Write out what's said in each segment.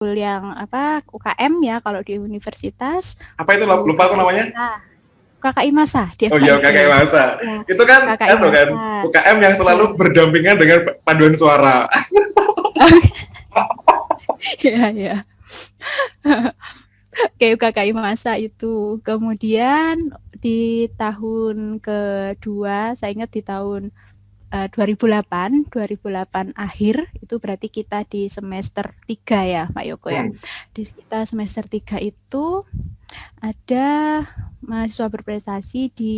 yang apa UKM ya kalau di universitas. Apa itu lupa aku namanya? KKI Masa di FKIP. Oh iya, KKI Masa. Ya. Itu kan KKI Masa. Kan UKM yang selalu berdampingan dengan paduan suara. Iya. Kayak KKI Masa itu. Kemudian di tahun kedua, saya ingat di tahun 2008 akhir, itu berarti kita di semester 3 ya Pak Yoko ya. Di kita semester 3 itu ada mahasiswa berprestasi di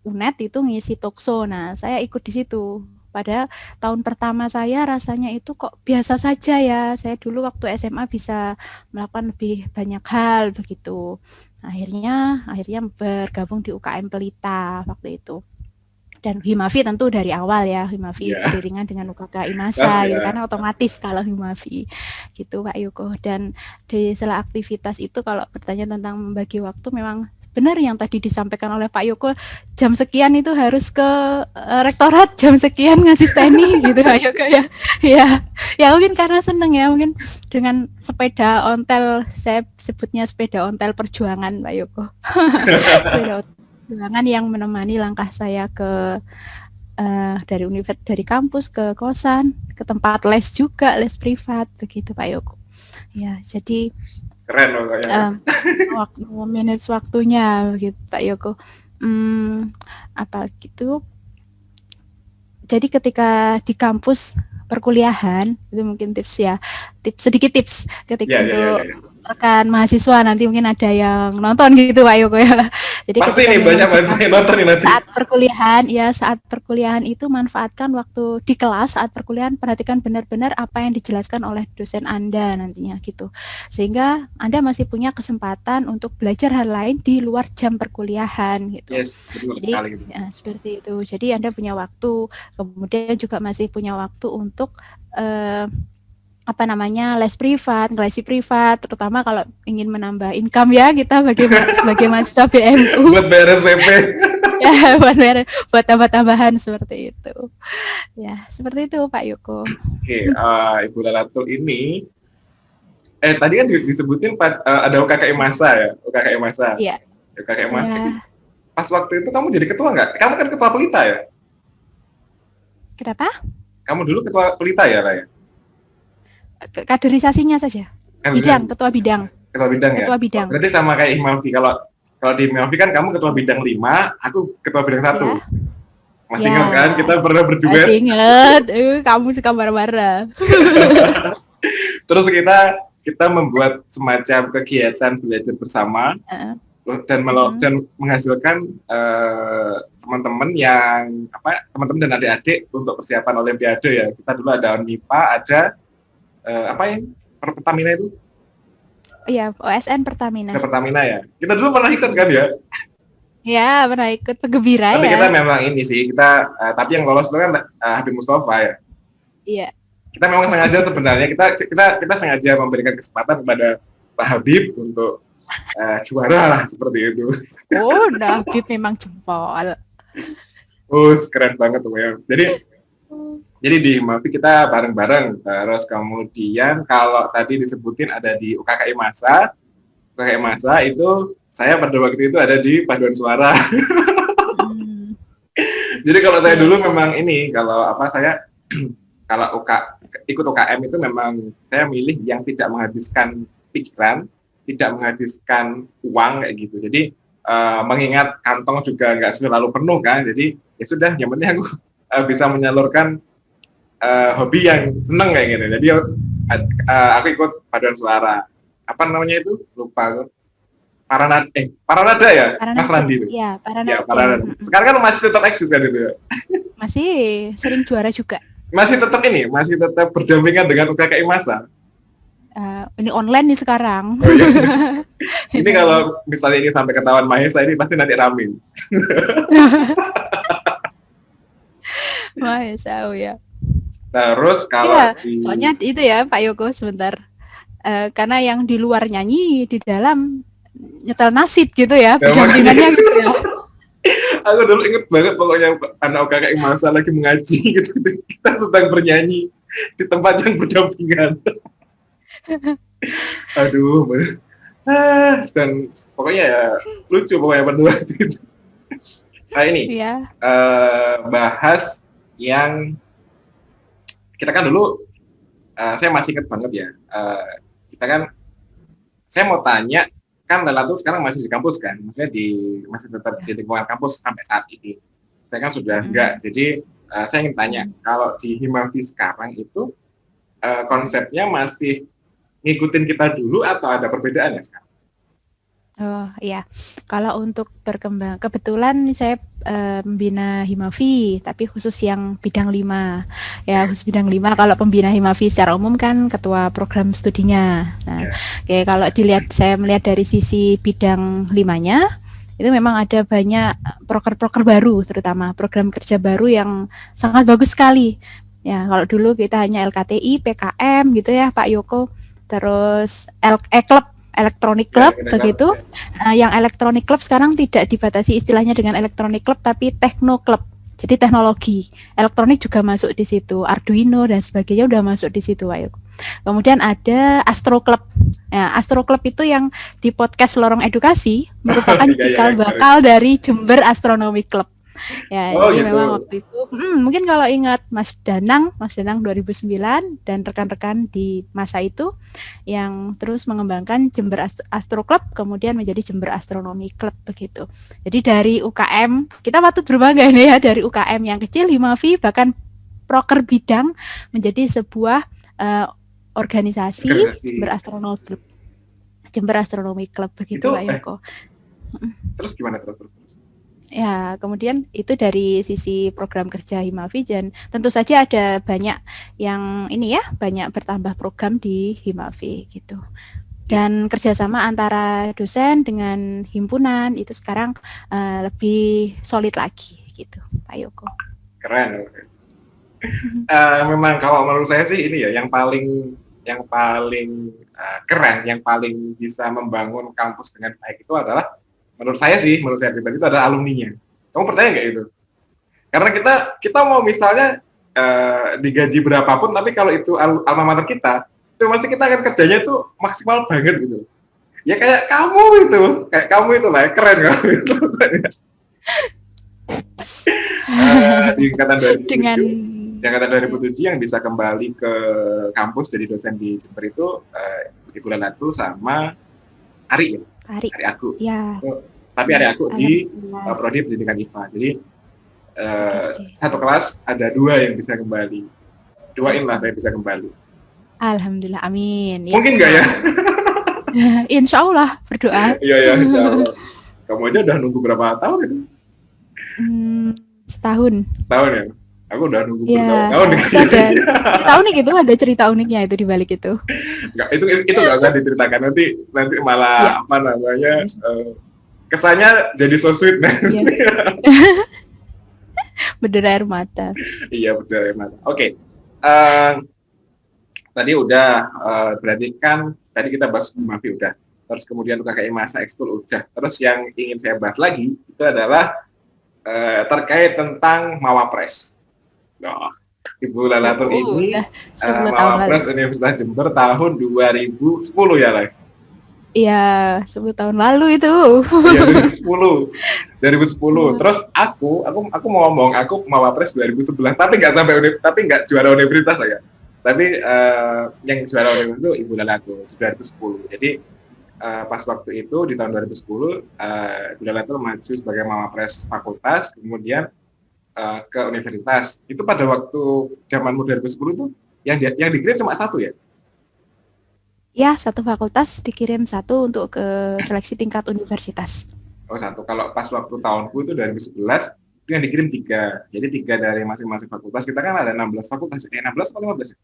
UNED itu ngisi talkshow. Nah, saya ikut di situ. Pada tahun pertama saya rasanya itu kok biasa saja ya. Saya dulu waktu SMA bisa melakukan lebih banyak hal begitu. Akhirnya bergabung di UKM Pelita waktu itu. Dan Himavi tentu dari awal ya, Himavi beriringan dengan UKKI Masa gitu, karena otomatis kalau Himavi gitu Pak Yoko. Dan di sela aktivitas itu kalau bertanya tentang membagi waktu, memang benar yang tadi disampaikan oleh Pak Yoko, jam sekian itu harus ke rektorat, jam sekian ngasisteni gitu Pak Yoko ya. Ya mungkin karena seneng ya, mungkin dengan sepeda ontel, saya sebutnya sepeda ontel perjuangan Pak Yoko. Sepeda perjuangan yang menemani langkah saya ke dari kampus ke kosan, ke tempat les juga, les privat begitu Pak Yoko. Ya, jadi keren loh kayaknya. Manage waktunya gitu Pak Yoko. Apa gitu. Jadi ketika di kampus perkuliahan itu mungkin sedikit tips ketika rekan mahasiswa, nanti mungkin ada yang nonton gitu Pak Yoko ya. Jadi pasti nih banyak yang nonton nih nanti. Saat perkuliahan itu manfaatkan waktu di kelas, saat perkuliahan perhatikan benar-benar apa yang dijelaskan oleh dosen Anda nantinya gitu. Sehingga Anda masih punya kesempatan untuk belajar hal lain di luar jam perkuliahan gitu. Jadi ya, seperti itu. Jadi Anda punya waktu, kemudian juga masih punya waktu untuk les privat, ngelesi privat, terutama kalau ingin menambah income ya kita sebagai mahasiswa BMU. Buat bayar SPP. Ya, buat tambah-tambahan seperti itu. Ya, seperti itu Pak Yoko. Oke, Ibu Lalatul ini, tadi kan disebutin ada UKKI Masa ya, UKKI Masa. Iya. UKKI Masa. Ya. Pas waktu itu kamu jadi ketua nggak? Kamu kan ketua Pelita ya? Kenapa? Kamu dulu ketua Pelita ya, Raya? Kaderisasinya saja. Ketua bidang. Ketua bidang ya? Ketua bidang. Berarti sama kayak Himavi. Kalau di Himavi kan kamu ketua bidang 5, aku ketua bidang 1. Ya. Masih ingat kan? Kita pernah berduet. Masih ingat. Kamu suka marah-marah. Terus kita membuat semacam kegiatan belajar bersama dan menghasilkan teman-teman teman-teman dan adik-adik untuk persiapan Olimpiade ya. Kita dulu ada ONIPA, ada Pertamina itu? Iya, OSN Pertamina. Pertamina ya. Kita dulu pernah ikut kan ya? Ya, pernah ikut penggembira ya. Tapi kita memang ini sih, tapi yang lolos itu kan Habib Mustafa ya. Iya. Kita memang sengaja sebenarnya kita sengaja memberikan kesempatan kepada Pak Habib untuk juara lah seperti itu. Oh, Habib memang jempol. Keren banget tuh ya. Jadi di Himavi kita bareng-bareng. Terus kemudian kalau tadi disebutin ada di UKKI Masa. UKKI Masa itu saya pada waktu itu ada di paduan suara. Jadi kalau saya dulu memang ini, kalau ikut UKM itu memang saya milih yang tidak menghabiskan pikiran, tidak menghabiskan uang kayak gitu. Jadi mengingat kantong juga nggak selalu penuh kan. Jadi ya sudah, yang penting aku bisa menyalurkan hobi yang seneng kayak gitu. Jadi aku ikut paduan suara. Apa namanya itu? Lupa. Paranada ya, Mas Randi itu. Iya, Paranada. Ya, Paranada. Sekarang kan masih tetap eksis kan itu ya? Masih sering juara juga. Masih tetap berdampingan dengan UKKI Masa. Ini online nih sekarang. Oh, iya. Ini kalau misalnya ini sampai ketahuan Mahesa, ini pasti nanti rame. Mahesa, ya. Terus kalau soalnya itu ya Pak Yoko sebentar, karena yang di luar nyanyi, di dalam nyetel nasid gitu ya, pendampingannya gitu ya. Aku dulu inget banget pokoknya anak UKKI Masa lagi mengaji gitu, kita sedang bernyanyi di tempat yang berdampingan. Aduh, dan pokoknya ya lucu pokoknya berdua itu. Nah ini Iya. bahas yang kita kan dulu, saya masih ingat banget ya. Kita kan, saya mau tanya, kan Lala tuh sekarang masih di kampus kan, maksudnya masih tetap di Ya. lingkungan kampus sampai saat ini. Saya kan sudah Mm-mm. enggak, jadi saya ingin tanya, Mm. kalau di Himavi sekarang itu konsepnya masih ngikutin kita dulu atau ada perbedaan ya sekarang? Oh iya, kalau untuk berkembang, kebetulan saya membina Himavi, tapi khusus yang bidang 5. Ya, Ya, khusus bidang 5. Kalau pembina Himavi secara umum kan ketua program studinya. Nah, ya. oke, kalau saya melihat dari sisi bidang 5-nya, itu memang ada banyak proker-proker baru, terutama program kerja baru yang sangat bagus sekali. Ya, kalau dulu kita hanya LKTI, PKM gitu ya, Pak Yoko, terus Club, Electronic Ya, Club kita kan, begitu. ya. Yang Electronic Club sekarang tidak dibatasi istilahnya dengan Electronic Club, tapi Techno Club. Jadi teknologi elektronik juga masuk di situ, Arduino dan sebagainya udah masuk di situ, Ayo. Kemudian ada Astro Club. Ya, Astro Club itu yang di podcast Lorong Edukasi merupakan Iya, iya, cikal bakal dari Jember Astronomy Club. Ya, oh jadi gitu. memang waktu itu mungkin kalau ingat Mas Danang 2009 dan rekan-rekan di masa itu yang terus mengembangkan Jember Astro Club kemudian menjadi Jember Astronomy Club begitu. Jadi dari UKM, kita patut berbangga nih ya, dari UKM yang kecil Himavi bahkan proker bidang menjadi sebuah organisasi Organisasi. Jember Astronomy Club begitu, Itu, Pak Yoko. terus gimana terus? Ya, kemudian itu dari sisi program kerja Himavi dan tentu saja ada banyak yang ini ya, banyak bertambah program di Himavi gitu. Dan kerjasama antara dosen dengan himpunan itu sekarang lebih solid lagi gitu, Pak Yoko. Keren. Memang kalau menurut saya sih ini ya yang paling keren, yang paling bisa membangun kampus dengan baik itu adalah menurut saya pribadi itu adalah alumninya. Kamu percaya nggak itu? Karena kita mau misalnya digaji berapapun, tapi kalau itu alma mater kita, itu masih kita akan kerjanya tuh maksimal banget gitu. Ya kayak kamu itu lah, keren kamu itu. Di angkatan Dengan 2007, di angkatan 2007 yang bisa kembali ke kampus jadi dosen di Jember itu Ibu Lalatu sama Ari ya, Ari, Ari aku. ya, Tapi Ari aku di alhamdulillah. Prodi Pendidikan IPA. Jadi PDSD. satu kelas ada 2 yang bisa kembali. Doain lah saya bisa kembali. Alhamdulillah, amin. Ya, Mungkin nggak ya? Insya Allah berdoa. Iya ya, insya Allah. Kamu aja udah nunggu berapa tahun itu? Setahun. Tahun ya? Aku udah nunggu Ya, bertahun-tahun. itu ada cerita unik itu, ada cerita uniknya itu di balik itu. Nggak, itu nggak akan diceritakan nanti malah Ya. apa namanya kesannya jadi so sweet Ya. Berdera air mata. Iya betul mas. Oke. Tadi udah berarti kan tadi kita bahas Mafi udah. Terus kemudian KKI masa ekskul udah. Terus yang ingin saya bahas lagi itu adalah terkait tentang Mawapres. Nah, Ibu Lalatun ini Mawapres Universitas Jember tahun 2010 ya lah. Iya, 10 tahun lalu itu. Iya, 2010. Terus aku mau ngomong, aku Mawapres 2011, tapi nggak juara universitas lah ya. Tapi yang juara universitas itu Ibu Lalatu 2010. Jadi pas waktu itu di tahun 2010 Ibu Lalatu maju sebagai Mawapres fakultas, kemudian ke universitas. Itu pada waktu zamanmu 2010 itu yang dikirim cuma satu ya? Ya, satu fakultas dikirim satu untuk ke seleksi tingkat universitas. Oh satu. Kalau pas waktu tahunku itu 2011 itu yang dikirim 3. Jadi 3 dari masing-masing fakultas. Kita kan ada 16 fakultas. 16 atau 15 ya?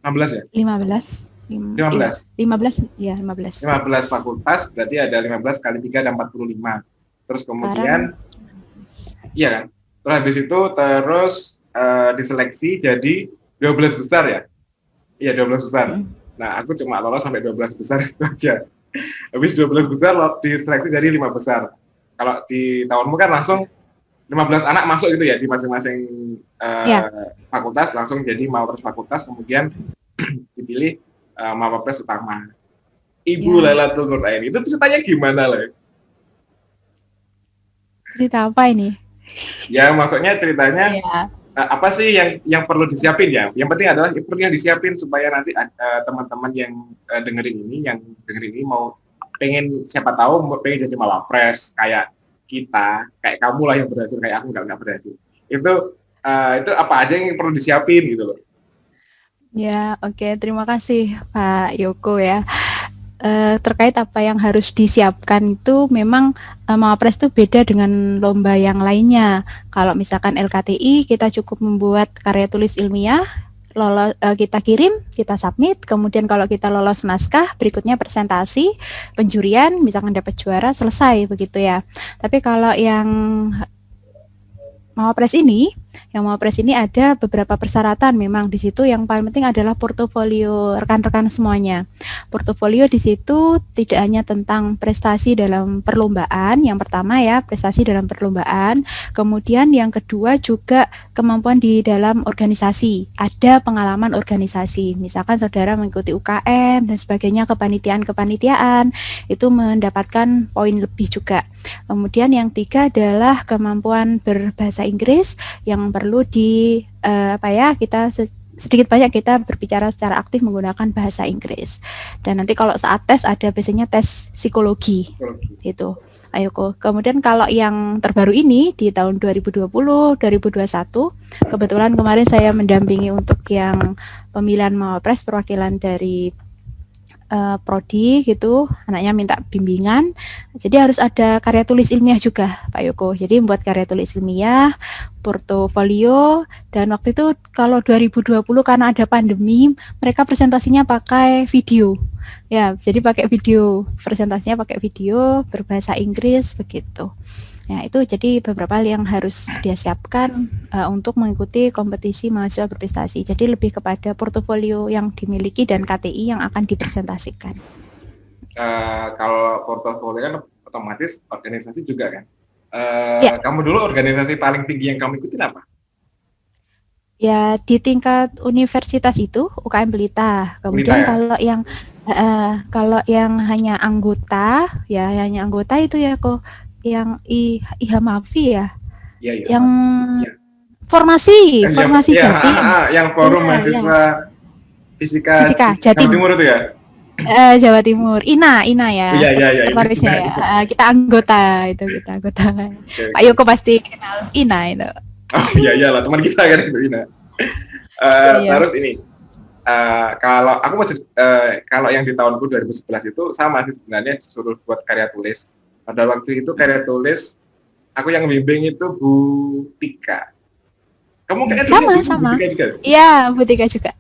16 ya? 15. 15. 15 ya, 15. 15 fakultas berarti ada 15 kali 3 ada 45. Terus kemudian iya kan? Terus habis itu diseleksi jadi 12 besar ya? Iya 12 besar. Nah, aku cuma lolos sampai 12 besar itu aja. Habis 12 besar diseleksi jadi 5 besar. Kalau di tahunmu kan langsung 15 anak masuk gitu ya di masing-masing fakultas langsung jadi Mawapres fakultas, kemudian dipilih Mawapres utama. Ibu Ya, Lailatul Nurain. Itu ceritanya gimana lah? cerita apa ini? Ya maksudnya ceritanya Ya. apa sih yang perlu disiapin ya? Yang penting adalah perlu yang disiapin supaya nanti teman-teman yang dengerin ini mau pengen siapa tahu pengen jadi malapres kayak kita, kayak kamu lah yang berhasil, kayak aku nggak berhasil. Itu apa aja yang perlu disiapin gitu loh. Ya, oke. Terima kasih Pak Yoko ya. Terkait apa yang harus disiapkan itu memang Mawapres itu beda dengan lomba yang lainnya. Kalau misalkan LKTI kita cukup membuat karya tulis ilmiah, kita kirim, kita submit, kemudian kalau kita lolos naskah, berikutnya presentasi, penjurian, misalkan dapat juara, selesai begitu ya. Tapi kalau yang Mawapres ini ada beberapa persyaratan memang di situ yang paling penting adalah portofolio rekan-rekan semuanya. Portofolio di situ tidak hanya tentang prestasi dalam perlombaan, yang pertama ya prestasi dalam perlombaan, kemudian yang kedua juga kemampuan di dalam organisasi, ada pengalaman organisasi, misalkan saudara mengikuti UKM dan sebagainya, kepanitiaan, itu mendapatkan poin lebih juga. Kemudian yang tiga adalah kemampuan berbahasa Inggris yang perlu kita sedikit banyak kita berbicara secara aktif menggunakan bahasa Inggris. Dan nanti kalau saat tes ada biasanya tes psikologi itu. Ayo kok. Kemudian kalau yang terbaru ini di tahun 2020, 2021, kebetulan kemarin saya mendampingi untuk yang pemilihan Mawapres perwakilan dari prodi gitu, anaknya minta bimbingan, jadi harus ada karya tulis ilmiah juga Pak Yoko. Jadi membuat karya tulis ilmiah, portofolio, dan waktu itu kalau 2020 karena ada pandemi, mereka presentasinya pakai video. Ya, jadi pakai video, presentasinya pakai video berbahasa Inggris begitu. Ya, itu jadi beberapa hal yang harus dia siapkan untuk mengikuti kompetisi mahasiswa berprestasi. Jadi lebih kepada portofolio yang dimiliki dan KTI yang akan dipresentasikan. Kalau portofolio kan otomatis organisasi juga kan. Ya. Kamu dulu organisasi paling tinggi yang kamu ikutin apa? Ya di tingkat universitas itu UKM Pelita. Kemudian Pelita, ya? Kalau yang hanya anggota itu ya kok yang IHMAFI ya. Iya. Yang formasi Jati. Yang forum mahasiswa fisika Jatim. Jawa Timur itu ya. Jawa Timur, INA ya. Iya. Sekretarisnya ya. Kita anggota. Okay. Pak Yoko pasti kenal INA itu. Oh iya lah, teman kita kan itu INA. Terus ini, kalau aku kalau yang di tahunku 2011 itu sama sih sebenarnya, disuruh buat karya tulis. Pada waktu itu karya tulis aku yang bimbing itu Bu Tika. Kamu kayaknya sama. Bu Tika juga? Iya, Bu Tika juga.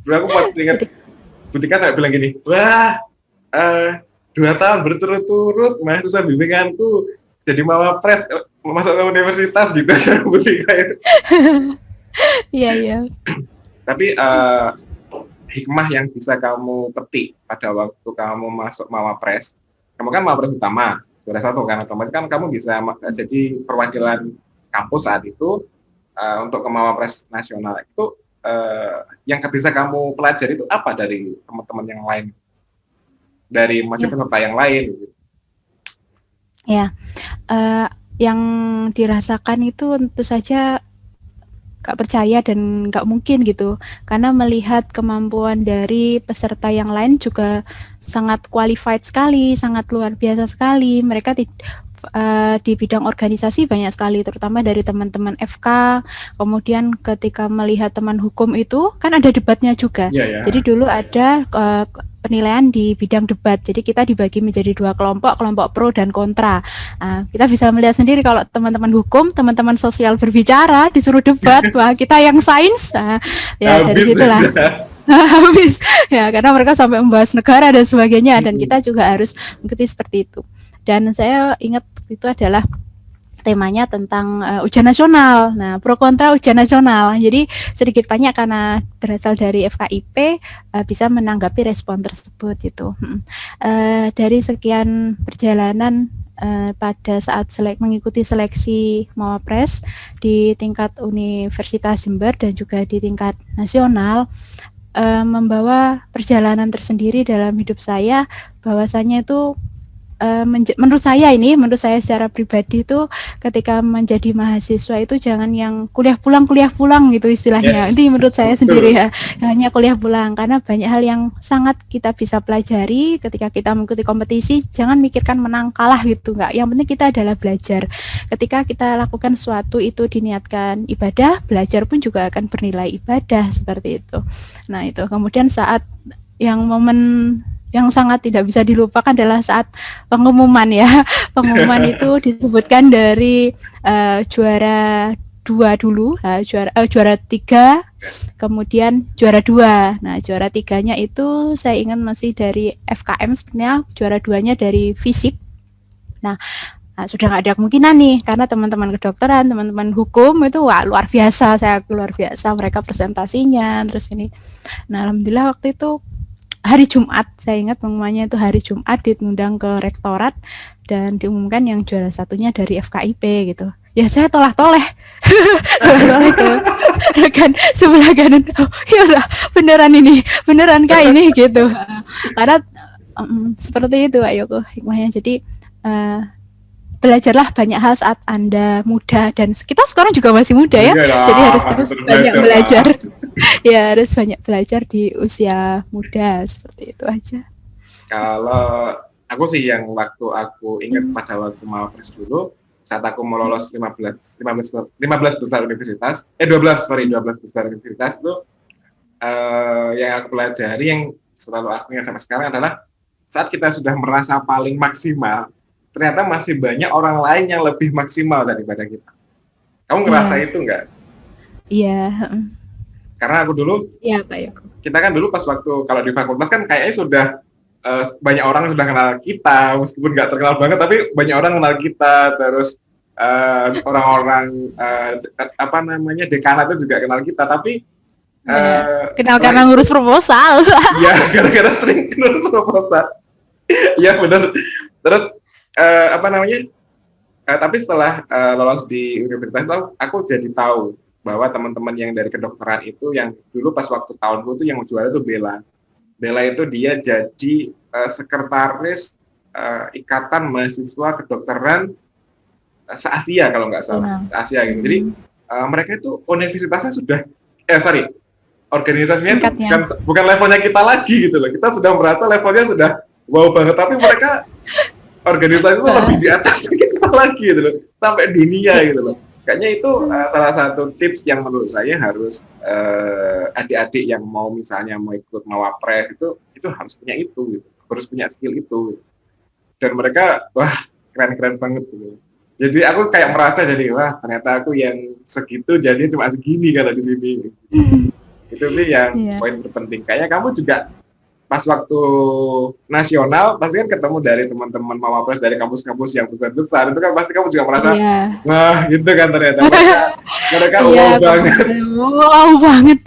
Dulu aku buat ingat Bu Tika saya bilang gini, wah 2 tahun berturut-turut mahasiswa bimbinganku jadi Mawapres masuk ke universitas gitu. Bu Tika itu. Iya. Tapi hikmah yang bisa kamu petik pada waktu kamu masuk Mawapres, kamu kan Mawapres utama, juara 1 kan, otomatis kan kamu bisa jadi perwakilan kampus saat itu untuk ke Mawapres nasional. Itu yang bisa kamu pelajari itu apa dari teman-teman yang lain, dari peserta yang lain? Gitu. Ya, yang dirasakan itu tentu saja gak percaya dan gak mungkin gitu, karena melihat kemampuan dari peserta yang lain juga sangat qualified sekali, sangat luar biasa sekali. Mereka di bidang organisasi banyak sekali, terutama dari teman-teman FK. Kemudian ketika melihat teman hukum itu kan ada debatnya juga. Jadi dulu ada penilaian di bidang debat. Jadi kita dibagi menjadi 2 kelompok pro dan kontra. Kita bisa melihat sendiri kalau teman-teman hukum, teman-teman sosial berbicara disuruh debat, wah kita yang sains, ya dari situlah. Habis ya, karena mereka sampai membahas negara dan sebagainya, dan kita juga harus mengikuti seperti itu. Dan saya ingat itu adalah temanya tentang ujian nasional. Nah, pro kontra ujian nasional. Jadi sedikit banyak karena berasal dari FKIP bisa menanggapi respon tersebut itu. Dari sekian perjalanan pada saat mengikuti seleksi Mawapres di tingkat Universitas Jember dan juga di tingkat nasional, membawa perjalanan tersendiri dalam hidup saya, bahwasanya itu menurut saya secara pribadi itu ketika menjadi mahasiswa itu jangan yang kuliah pulang gitu istilahnya. Yes, Ini menurut saya sendiri betul. ya, hanya kuliah pulang karena banyak hal yang sangat kita bisa pelajari ketika kita mengikuti kompetisi. Jangan mikirkan menang kalah gitu, enggak. Yang penting kita adalah belajar. Ketika kita lakukan sesuatu itu diniatkan ibadah, belajar pun juga akan bernilai ibadah seperti itu. Nah, itu. Kemudian saat yang momen yang sangat tidak bisa dilupakan adalah saat pengumuman ya. Pengumuman itu disebutkan dari juara 2 dulu, juara 3, kemudian juara 2. Nah, juara 3-nya itu saya ingat masih dari FKM sebenarnya, juara 2-nya dari FISIP. Nah, sudah nggak ada kemungkinan nih, karena teman-teman kedokteran, teman-teman hukum itu wah luar biasa, mereka presentasinya, terus ini. Nah, alhamdulillah waktu itu hari Jumat, saya ingat pengumumannya itu hari Jumat, diundang ke rektorat dan diumumkan yang juara satunya dari FKIP gitu. Ya saya toleh-toleh ke rekan sebelah kanan. Oh, ya udah beneran kah ini gitu. Karena seperti itu Pak Yoko hikmahnya. Jadi belajarlah banyak hal saat Anda muda, dan kita sekarang juga masih muda ya. Jadi harus terus banyak belajar. Ya harus banyak belajar di usia muda, seperti itu aja. Kalau aku sih yang waktu aku ingat pada waktu Mawapres dulu, saat aku mau lolos 15 besar universitas, 12 besar universitas itu yang aku pelajari, yang selalu aku ingat sampai sekarang adalah saat kita sudah merasa paling maksimal, ternyata masih banyak orang lain yang lebih maksimal daripada kita. Kamu ngerasa itu enggak? Iya. Karena aku dulu, iya Pak Yoko. Kita kan dulu pas waktu kalau di fakultas kan kayaknya sudah banyak orang yang sudah kenal kita, meskipun nggak terkenal banget, tapi banyak orang kenal kita. Terus orang-orang dekanat itu juga kenal kita, tapi kenal karena ngurus proposal. Iya, gara-gara sering ngurus proposal. Iya benar. Terus tapi setelah lolos di universitas itu, aku jadi tahu bahwa teman-teman yang dari kedokteran itu, yang dulu pas waktu tahunku itu yang juara itu Bella itu dia jadi sekretaris Ikatan Mahasiswa Kedokteran se-Asia kalau nggak salah, Asia gitu. Jadi mereka itu universitasnya sudah, organisasinya itu bukan levelnya kita lagi gitu loh. Kita sudah merasa levelnya sudah wow banget, tapi mereka organisasi itu lebih di atas kita lagi gitu loh, sampai dunia gitu loh. Kayaknya itu salah satu tips yang menurut saya harus adik-adik yang mau misalnya mau ikut Mawapres itu harus punya itu gitu. Harus punya skill itu. Dan mereka wah keren-keren banget gitu. Jadi aku kayak merasa jadi wah ternyata aku yang segitu jadi cuma segini kalau di sini. Itu sih yang poin terpenting. Kayaknya kamu juga pas waktu nasional pasti kan ketemu dari teman-teman Mawapres dari kampus-kampus yang besar-besar, itu kan pasti kamu juga merasa wah gitu kan ternyata mereka wow banget. Wow banget.